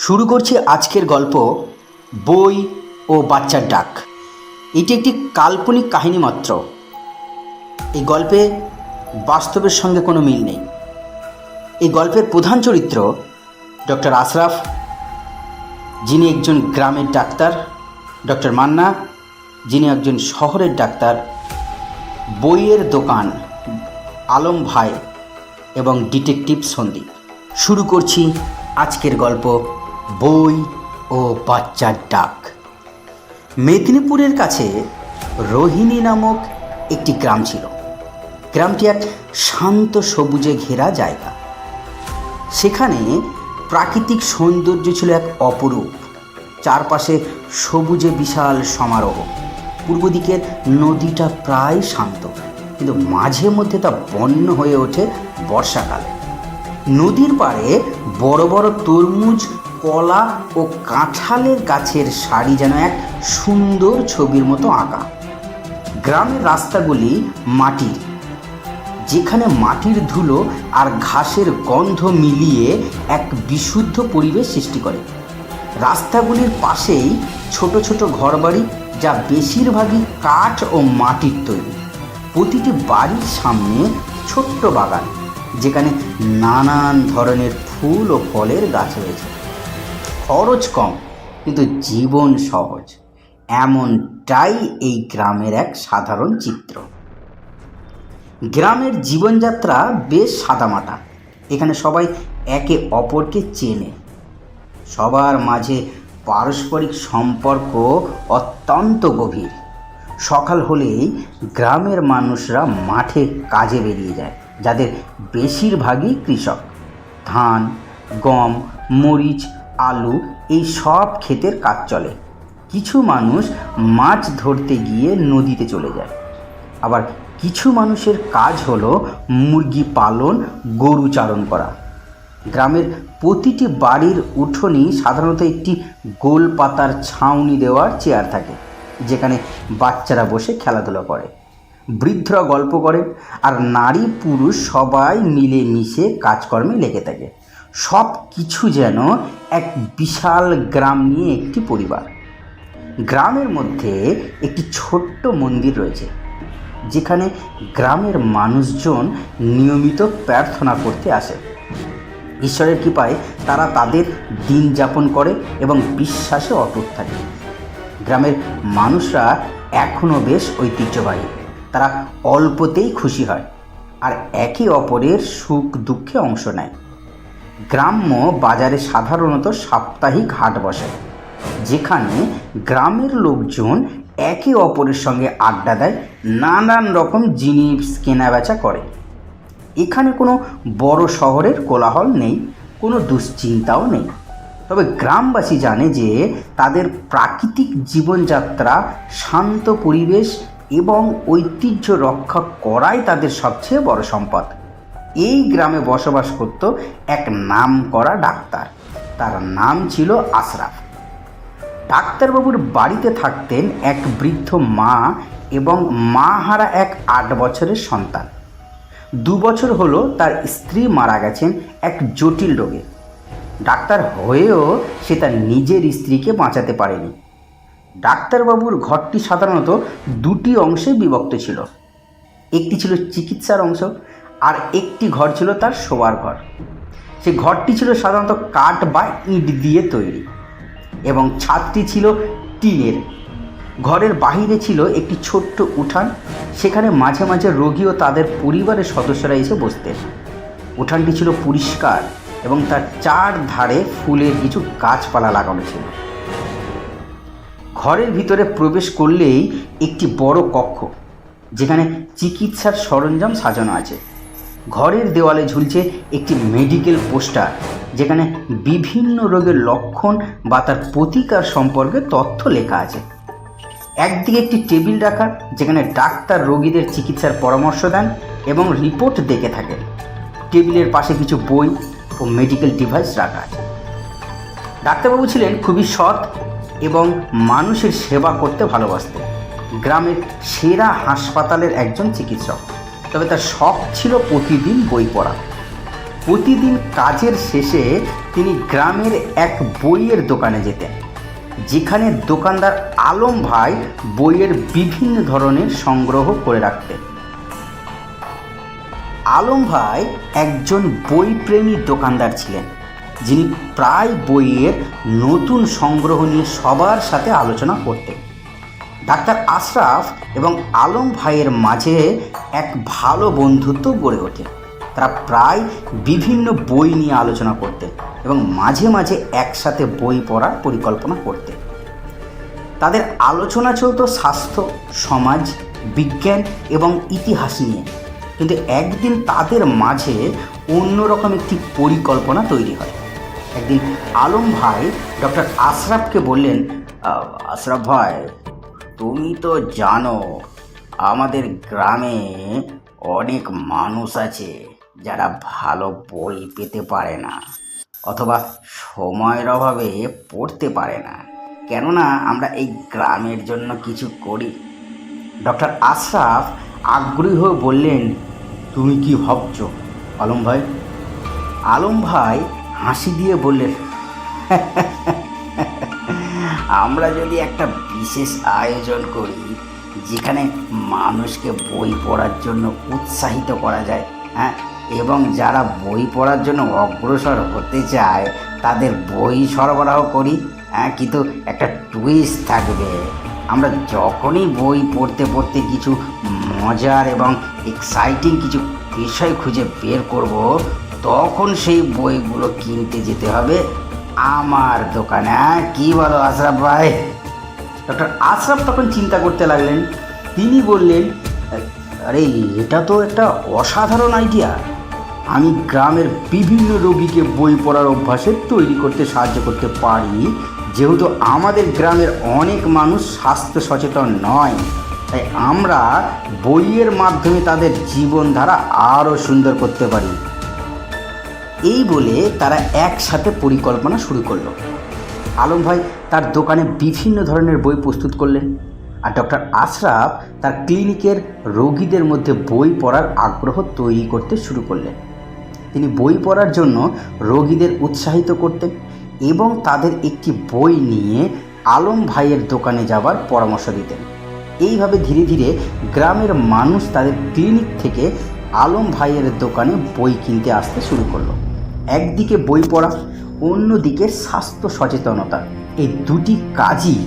শুরু করছি আজকের গল্প বই ও বাচ্চার ডাক। এটি একটি কাল্পনিক কাহিনী মাত্র। এই গল্পে বাস্তবের সঙ্গে কোনো মিল নেই। এই গল্পের প্রধান চরিত্র ডক্টর আশরাফ, যিনি একজন গ্রামের ডাক্তার, ডক্টর মান্না, যিনি একজন শহরের ডাক্তার, বইয়ের দোকান আলম ভাই এবং ডিটেকটিভ সন্দীপ। শুরু করছি আজকের গল্প বই ও বাচ্চার ডাক। মেদিনীপুরের কাছে রোহিণী নামক একটি গ্রাম ছিল। গ্রামটি এক শান্ত সবুজে ঘেরা জায়গা। সেখানে প্রাকৃতিক সৌন্দর্য ছিল এক অপরূপ। চারপাশে সবুজে বিশাল সমারোহ। পূর্ব দিকের নদীটা প্রায় শান্ত, কিন্তু মাঝে মধ্যে তা বন্য হয়ে ওঠে বর্ষাকালে। নদীর পাড়ে বড় বড় তরমুজ, কলা ও কাঁঠালের গাছের সারি যেন এক সুন্দর ছবির মতো আঁকা। গ্রামের রাস্তাগুলি মাটির, যেখানে মাটির ধুলো আর ঘাসের গন্ধ মিলিয়ে এক বিশুদ্ধ পরিবেশ সৃষ্টি করে। রাস্তাগুলির পাশেই ছোট ছোট ঘরবাড়ি, যা বেশিরভাগই কাঠ ও মাটির তৈরি। প্রতিটি বাড়ির সামনে ছোট্ট বাগান, যেখানে নানান ধরনের ফুল ও ফলের গাছ রয়েছে। খরচ কম, কিন্তু জীবন সহজ। এমনটাই এই গ্রামের এক সাধারণ চিত্র। গ্রামের জীবনযাত্রা বেশ সাদামাটা। এখানে সবাই একে অপরকে চেনে। সবার মাঝে পারস্পরিক সম্পর্ক অত্যন্ত গভীর। সকাল হলেই গ্রামের মানুষরা মাঠে কাজে বেরিয়ে যায়, যাদের বেশিরভাগই কৃষক। ধান, গম, মরিচ, আলু এই সব ক্ষেতের কাজ চলে। কিছু মানুষ মাছ ধরতে গিয়ে নদীতে চলে যায়। আবার কিছু মানুষের কাজ হলো মুরগি পালন, গরু চারণ করা। গ্রামের প্রতিটি বাড়ির উঠোনে সাধারণত একটি গোল পাতার ছাউনি দেওয়ার চেয়ার থাকে, যেখানে বাচ্চারা বসে খেলাধুলা করে, বৃদ্ধরা গল্প করে, আর নারী পুরুষ সবাই মিলেমিশে কাজকর্মে লেগে থাকে। সব কিছু যেন এক বিশাল গ্রাম নিয়ে একটি পরিবার। গ্রামের মধ্যে একটি ছোট্ট মন্দির রয়েছে, যেখানে গ্রামের মানুষজন নিয়মিত প্রার্থনা করতে আসে। ঈশ্বরের কৃপায় তারা তাদের দিন যাপন করে এবং বিশ্বাসে অটুট থাকে। গ্রামের মানুষরা এখনও বেশ ঐতিহ্যবাহী। তারা অল্পতেই খুশি হয় আর একে অপরের সুখ দুঃখে অংশ নেয়। গ্রাম্য বাজারে সাধারণত সাপ্তাহিক হাট বসে, যেখানে গ্রামের লোকজন একে অপরের সঙ্গে আড্ডা দেয়, নানান রকম জিনিস কেনাবেচা করে। এখানে কোনো বড় শহরের কোলাহল নেই, কোনো দুশ্চিন্তাও নেই। তবে গ্রামবাসী জানে যে তাদের প্রাকৃতিক জীবনযাত্রা, শান্ত পরিবেশ এবং ঐতিহ্য রক্ষা করাই তাদের সবচেয়ে বড় সম্পদ। এই গ্রামে বসবাস করত এক নামকরা ডাক্তার। তার নাম ছিল আশরাফ। ডাক্তারবাবুর বাড়িতে থাকতেন এক বৃদ্ধ মা এবং মা হারা এক 8 বছরের সন্তান। 2 বছর হলো তার স্ত্রী মারা গেছেন এক জটিল রোগে। ডাক্তার হয়েও সে তার নিজের স্ত্রীকে বাঁচাতে পারেনি। ডাক্তারবাবুর ঘরটি সাধারণত 2টি অংশে বিভক্ত ছিল। একটি ছিল চিকিৎসার অংশ, আর একটি ঘর ছিল তার শোয়ার ঘর। সে ঘরটি ছিল সাধারণত কাঠ বা ইট দিয়ে তৈরি এবং ছাদটি ছিল টিনের। ঘরের বাহিরে ছিল একটি ছোট্ট উঠান। সেখানে মাঝে মাঝে রোগী ও তাদের পরিবারের সদস্যরা এসে বসতেন। উঠানটি ছিল পরিষ্কার এবং তার চারধারে ফুলের কিছু গাছপালা লাগানো ছিল। ঘরের ভিতরে প্রবেশ করলেই একটি বড় কক্ষ, যেখানে চিকিৎসার সরঞ্জাম সাজানো আছে। ঘরের দেওয়ালে ঝুলছে একটি মেডিকেল পোস্টার, যেখানে বিভিন্ন রোগের লক্ষণ বা তার প্রতিকার সম্পর্কে তথ্য লেখা আছে। একদিকে একটি টেবিল রাখা, যেখানে ডাক্তার রোগীদের চিকিৎসার পরামর্শ দেন এবং রিপোর্ট দেখে থাকেন। টেবিলের পাশে কিছু বই ও মেডিকেল ডিভাইস রাখা আছে। ডাক্তারবাবু ছিলেন খুবই সৎ এবং মানুষের সেবা করতে ভালোবাসতেন। গ্রামের সেরা হাসপাতালের একজন চিকিৎসক। তবে তার শখ ছিল প্রতিদিন বই পড়া। প্রতিদিন কাজের শেষে তিনি গ্রামের এক বইয়ের দোকানে যেতেন, যেখানে দোকানদার আলম ভাই বইয়ের বিভিন্ন ধরনের সংগ্রহ করে রাখতেন। আলম ভাই একজন বইপ্রেমী দোকানদার ছিলেন, যিনি প্রায় বইয়ের নতুন সংগ্রহ নিয়ে সবার সাথে আলোচনা করতেন। ডাক্তার আশরাফ এবং আলম ভাইয়ের মাঝে এক ভালো বন্ধুত্ব গড়ে ওঠে। তারা প্রায় বিভিন্ন বই নিয়ে আলোচনা করতেন এবং মাঝে মাঝে একসাথে বই পড়ার পরিকল্পনা করতেন। তাদের আলোচনা চলত স্বাস্থ্য, সমাজ, বিজ্ঞান এবং ইতিহাস নিয়ে। কিন্তু একদিন তাদের মাঝে অন্যরকম একটি পরিকল্পনা তৈরি হয়। একদিন আলম ভাই ডক্টর আশরাফকে বললেন, আশরাফ ভাই, তুমি তো জানো আমাদের গ্রামে অনেক মানুষ আছে যারা ভালো বই পেতে পারে না অথবা সময়ের অভাবে পড়তে পারে না। কেননা আমরা এই গ্রামের জন্য কিছু করি। ডক্টর আশরাফ আগ্রহী হয়ে বললেন, তুমি কি ভাবছো আলম ভাই? আলম ভাই হাসি দিয়ে বললেন, আমরা যদি একটা বিশেষ আয়োজন করি যেখানে মানুষকে বই পড়ার জন্য উৎসাহিত করা যায়, হ্যাঁ, এবং যারা বই পড়ার জন্য অগ্রসর হতে চায় তাদের বই সরবরাহ করি, হ্যাঁ, কিন্তু একটা টুইস্ট থাকবে। আমরা যখনই বই পড়তে পড়তে কিছু মজার এবং এক্সাইটিং কিছু বিষয় খুঁজে বের করব, তখন সেই বইগুলো কিনতে যেতে হবে আমার দোকানে। কি বলো আশরাফ ভাই? ডক্টর আশরাফ তখন চিন্তা করতে লাগলেন। তিনি বললেন, আরে এটা তো একটা অসাধারণ আইডিয়া। আমি গ্রামের বিভিন্ন রোগীকে বই পড়ার অভ্যাসে তৈরি করতে সাহায্য করতে পারি, যেহেতু আমাদের গ্রামের অনেক মানুষ স্বাস্থ্য সচেতন নয়। তাই আমরা বইয়ের মাধ্যমে তাদের জীবনধারা আরও সুন্দর করতে পারি। এই বলে তারা একসাথে পরিকল্পনা শুরু করলো। আলম ভাই তার দোকানে বিভিন্ন ধরনের বই প্রস্তুত করলেন, আর ডক্টর আশরাফ তার ক্লিনিকের রোগীদের মধ্যে বই পড়ার আগ্রহ তৈরি করতে শুরু করলেন। তিনি বই পড়ার জন্য রোগীদের উৎসাহিত করতেন এবং তাদের একটি বই নিয়ে আলম ভাইয়ের দোকানে যাবার পরামর্শ দিতেন। এইভাবে ধীরে ধীরে গ্রামের মানুষ তাদের ক্লিনিক থেকে আলম ভাইয়ের দোকানে বই কিনতে আসতে শুরু করলো। একদিকে বই পড়া, অন্যদিকে স্বাস্থ্য সচেতনতা, এই দুটি কাজই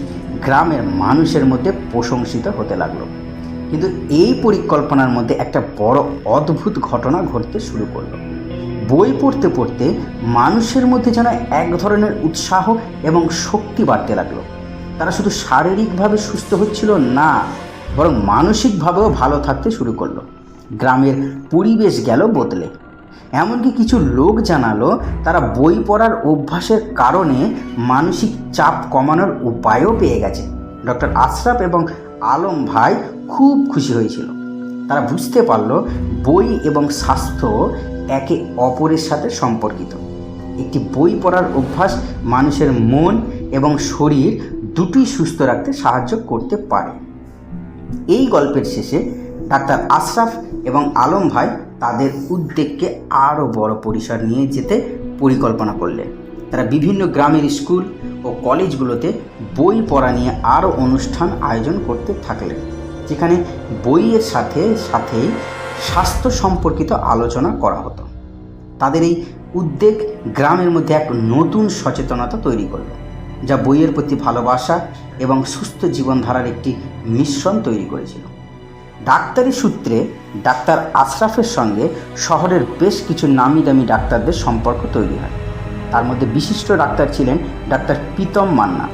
গ্রামের মানুষের মধ্যে প্রশংসিত হতে লাগলো। কিন্তু এই পরিকল্পনার মধ্যে একটা বড় অদ্ভুত ঘটনা ঘটতে শুরু করলো। বই পড়তে পড়তে মানুষের মধ্যে যেন এক ধরনের উৎসাহ এবং শক্তি বাড়তে লাগলো। তারা শুধু শারীরিকভাবে সুস্থ হচ্ছিল না, বরং মানসিকভাবেও ভালো থাকতে শুরু করলো। গ্রামের পরিবেশ গেল বদলে। এমনকি কিছু লোক জানালো তারা বই পড়ার অভ্যাসের কারণে মানসিক চাপ কমানোর উপায়ও পেয়ে গেছে। ডক্টর আশরাফ এবং আলম ভাই খুব খুশি হয়েছিল। তারা বুঝতে পারল বই এবং স্বাস্থ্য একে অপরের সাথে সম্পর্কিত। একটি বই পড়ার অভ্যাস মানুষের মন এবং শরীর দুটোই সুস্থ রাখতে সাহায্য করতে পারে। এই গল্পের শেষে ডাক্তার আশরাফ এবং আলম ভাই তাদের উদ্যোগকে আরও বড় পরিসর নিয়ে যেতে পরিকল্পনা করলেন। তারা বিভিন্ন গ্রামের স্কুল ও কলেজগুলোতে বই পড়া নিয়ে আরও অনুষ্ঠান আয়োজন করতে থাকলেন, যেখানে বইয়ের সাথে সাথেই স্বাস্থ্য সম্পর্কিত আলোচনা করা হতো। তাদের এই উদ্যোগ গ্রামের মধ্যে এক নতুন সচেতনতা তৈরি করল, যা বইয়ের প্রতি ভালোবাসা এবং সুস্থ জীবনধারার একটি মিশ্রণ তৈরি করেছিল। ডাক্তারি সূত্রে ডাক্তার আশরাফের সঙ্গে শহরের বেশ কিছু নামি দামি ডাক্তারদের সম্পর্ক তৈরি হয়। তার মধ্যে বিশিষ্ট ডাক্তার ছিলেন ডাক্তার প্রীতম মান্না।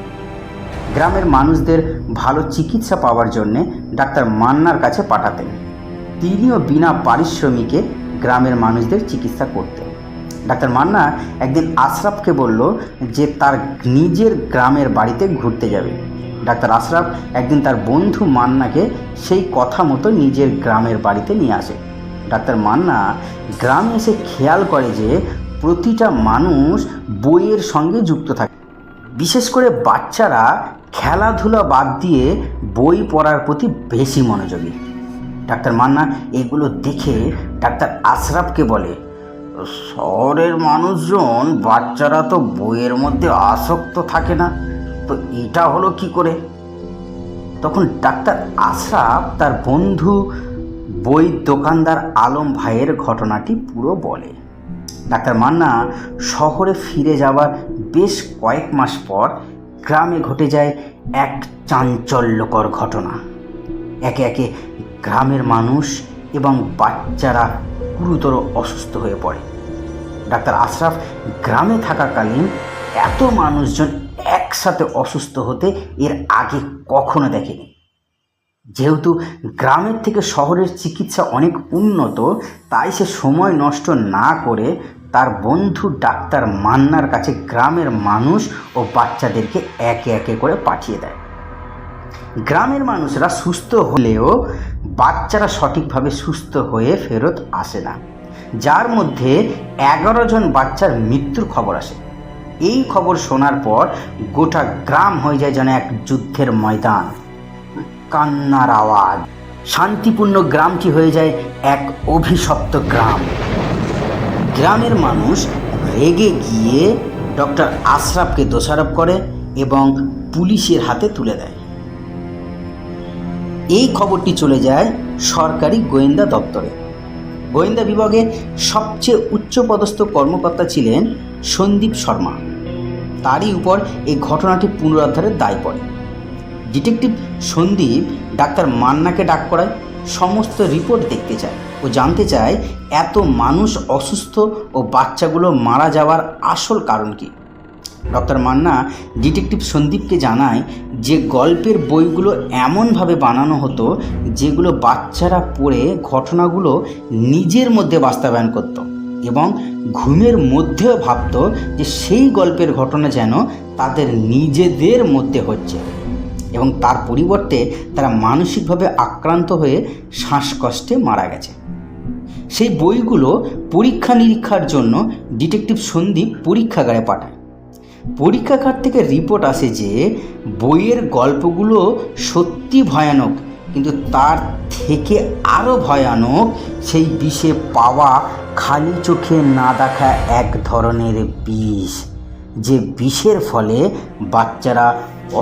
গ্রামের মানুষদের ভালো চিকিৎসা পাওয়ার জন্যে ডাক্তার মান্নার কাছে পাঠাতেন। তিনিও বিনা পারিশ্রমিকে গ্রামের মানুষদের চিকিৎসা করতেন। ডাক্তার মান্না একদিন আশরাফকে বলল যে তার নিজের গ্রামের বাড়িতে ঘুরতে যাবে। ডাক্তার আশরাফ একদিন তার বন্ধু মান্নাকে সেই কথা মতো নিজের গ্রামের বাড়িতে নিয়ে আসে। ডাক্তার মান্না গ্রামে এসে খেয়াল করে যে প্রতিটা মানুষ বইয়ের সঙ্গে যুক্ত থাকে, বিশেষ করে বাচ্চারা খেলাধুলা বাদ দিয়ে বই পড়ার প্রতি বেশি মনোযোগী। ডাক্তার মান্না এগুলো দেখে ডাক্তার আশরাফকে বলে, শহরের মানুষজন, বাচ্চারা তো বইয়ের মধ্যে আসক্ত থাকে না, তো এটা হলো কি করে? তখন ডাক্তার আশরাফ তার বন্ধু বই দোকানদার আলম ভাইয়ের ঘটনাটি পুরো বলে। ডাক্তার মান্না শহরে ফিরে যাওয়ার বেশ কয়েক মাস পর গ্রামে ঘটে যায় এক চাঞ্চল্যকর ঘটনা। একে একে গ্রামের মানুষ এবং বাচ্চারা গুরুতর অসুস্থ হয়ে পড়ে। ডাক্তার আশরাফ গ্রামে থাকাকালীন এত মানুষজন একসাথে অসুস্থ হতে এর আগে কখনো দেখেনি। যেহেতু গ্রামের থেকে শহরের চিকিৎসা অনেক উন্নত, তাই সে সময় নষ্ট না করে তার বন্ধু ডাক্তার মান্নার কাছে গ্রামের মানুষ ও বাচ্চাদেরকে একে একে করে পাঠিয়ে দেয়। গ্রামের মানুষরা সুস্থ হলেও বাচ্চারা সঠিকভাবে সুস্থ হয়ে ফেরত আসে না, যার মধ্যে 11 জন বাচ্চার মৃত্যুর খবর আসে। এই খবর শোনার পর গোটা গ্রাম হয়ে যায় যেন এক যুদ্ধের ময়দান। কান্নার আওয়াজ। শান্তিপূর্ণ গ্রামটি হয়ে যায় এক অভিশপ্ত গ্রাম। গ্রামের মানুষ রেগে গিয়ে ডক্টর আশরাফকে দোষারোপ করে এবং পুলিশের হাতে তুলে দেয়। এই খবরটি চলে যায় সরকারি গোয়েন্দা দপ্তরে। গোয়েন্দা বিভাগের সবচেয়ে উচ্চপদস্থ কর্মকর্তা ছিলেন সন্দীপ শর্মা। তারই উপর এই ঘটনাটি পুনরুদ্ধারের দায় পড়ে। ডিটেকটিভ সন্দীপ ডাক্তার মান্নাকে ডাক করায়, সমস্ত রিপোর্ট দেখতে চায় ও জানতে চায় এত মানুষ অসুস্থ ও বাচ্চাগুলো মারা যাওয়ার আসল কারণ কী। ডক্টর মান্না ডিটেকটিভ সন্দীপকে জানায় যে গল্পের বইগুলো এমনভাবে বানানো হতো যেগুলো বাচ্চারা পড়ে ঘটনাগুলো নিজের মধ্যে বাস্তবায়ন করত এবং ঘুমের মধ্যেও ভাবত যে সেই গল্পের ঘটনা যেন তাদের নিজেদের মধ্যে হচ্ছে, এবং তার পরিবর্তে তারা মানসিকভাবে আক্রান্ত হয়ে শ্বাসকষ্টে মারা গেছে। সেই বইগুলো পরীক্ষা নিরীক্ষার জন্য ডিটেকটিভ সন্দীপ পরীক্ষাগারে পাঠায়। পরীক্ষাগার থেকে রিপোর্ট আসে যে বইয়ের গল্পগুলো সত্যি ভয়ানক, কিন্তু তার থেকে আরও ভয়ানক সেই বিষে পাওয়া খালি চোখে না দেখা এক ধরনের বিষ, যে বিষের ফলে বাচ্চারা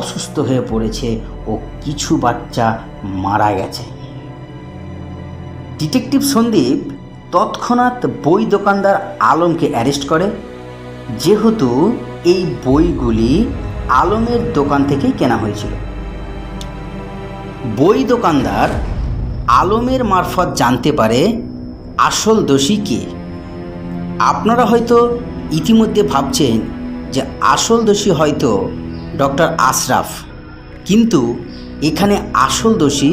অসুস্থ হয়ে পড়েছে ও কিছু বাচ্চা মারা গেছে। ডিটেকটিভ সন্দীপ তৎক্ষণাৎ বই দোকানদার আলমকে অ্যারেস্ট করে, যেহেতু এই বইগুলি আলমের দোকান থেকেই কেনা হয়েছিল। বই দোকানদার আলমের মারফত জানতে পারে আসল দোষী কে। আপনারা হয়তো ইতিমধ্যে ভাবছেন যে আসল দোষী হয়তো ডক্টর আশরাফ, কিন্তু এখানে আসল দোষী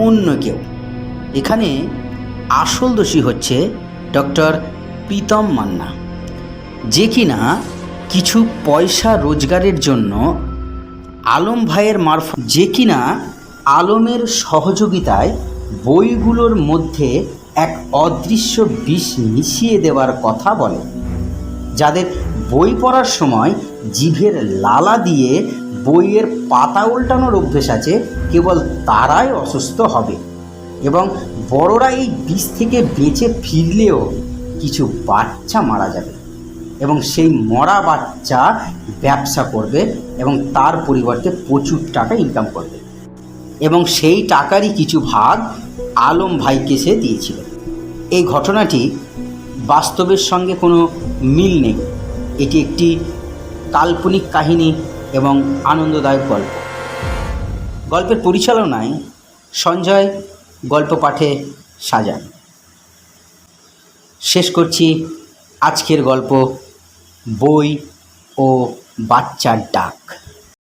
অন্য কেউ। এখানে আসল দোষী হচ্ছে ডক্টর প্রীতম মান্না, যে কিনা কিছু পয়সা রোজগারের জন্য আলম ভাইয়ের মারফত, যে কিনা আলমের সহযোগিতায় বইগুলোর মধ্যে এক অদৃশ্য বিষ মিশিয়ে দেওয়ার কথা বলে। যাদের বই পড়ার সময় জিভের লালা দিয়ে বইয়ের পাতা উল্টানোর অভ্যেস আছে, কেবল তারাই অসুস্থ হবে, এবং বড়রা এই বিষ থেকে বেঁচে ফিরলেও কিছু বাচ্চা মারা যাবে, এবং সেই মরা বাচ্চা ব্যবসা করবে এবং তার পরিবর্তে প্রচুর টাকা ইনকাম করবে, এবং সেই টাকারই কিছু ভাগ আলম ভাইকে সে দিয়েছিল। এই ঘটনাটি বাস্তবের সঙ্গে কোনো মিল নেই। এটি একটি কাল্পনিক কাহিনী এবং আনন্দদায়ক গল্প। গল্পের পরিচালনায় সঞ্জয় গল্প পাঠে সাজান। শেষ করছি আজকের গল্প বই ও বাচ্চার ডাক।